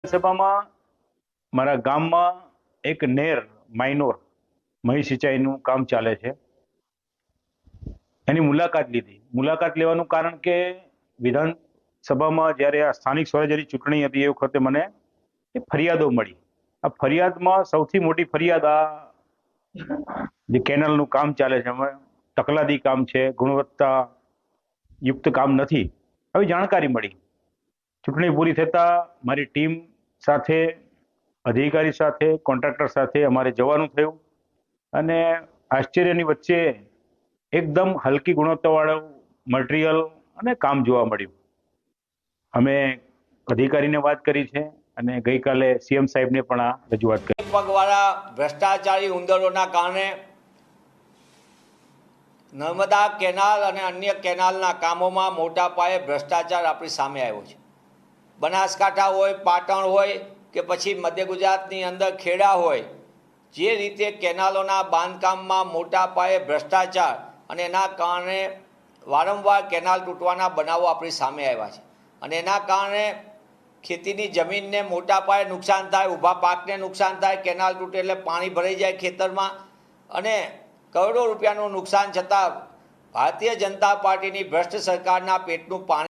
સભામાં મારા ગામમાં એક નેર માઇનોર મહી સિંચાઈનું કામ ચાલે છે. એની મુલાકાત લીધી. મુલાકાત લેવાનું કારણ કે વિધાનસભામાં જ્યારે આ સ્થાનિક સ્વરાજ્યની ચૂંટણી હતી એ વખતે મને એ ફરિયાદો મળી. આ ફરિયાદમાં સૌથી મોટી ફરિયાદ આ જે કેનાલનું કામ ચાલે છે એમાં તકલાદી કામ છે, ગુણવત્તા યુક્ત કામ નથી, આવી જાણકારી મળી. ચૂંટણી પૂરી થતા મારી ટીમ સાથે, અધિકારી સાથે, કોન્ટ્રાક્ટર સાથે અમારે જવાનું થયું અને આશ્ચર્યની વચ્ચે એકદમ હલકી ગુણવત્તાવાળું મટીરિયલ અને કામ જોવા મળ્યું. અમે અધિકારીને વાત કરી છે અને ગઈકાલે સીએમ સાહેબને પણ આ રજૂઆત કરી. પગવાળા ભ્રષ્ટાચારી ઉંદરોના કારણે નર્મદા કેનાલ અને અન્ય કેનાલના કામોમાં મોટા પાયે ભ્રષ્ટાચાર આપણી સામે આવ્યો છે. બનાસકાંઠા હોય, પાટણ હોય કે પછી મધ્ય ગુજરાતની અંદર ખેડા હોય, જે રીતે કેનાલોના બાંધકામમાં મોટા પાયે ભ્રષ્ટાચાર અને એના કારણે વારંવાર કેનાલ તૂટવાના બનાવો આપણી સામે આવ્યા છે. અને એના કારણે ખેતીની જમીનને મોટા પાયે નુકસાન થાય, ઊભા પાકને નુકસાન થાય, કેનાલ તૂટે એટલે પાણી ભરાઈ જાય ખેતરમાં અને કરોડો રૂપિયાનું નુકસાન છતાં ભારતીય જનતા પાર્ટીની ભ્રષ્ટ સરકારના પેટનું પાણી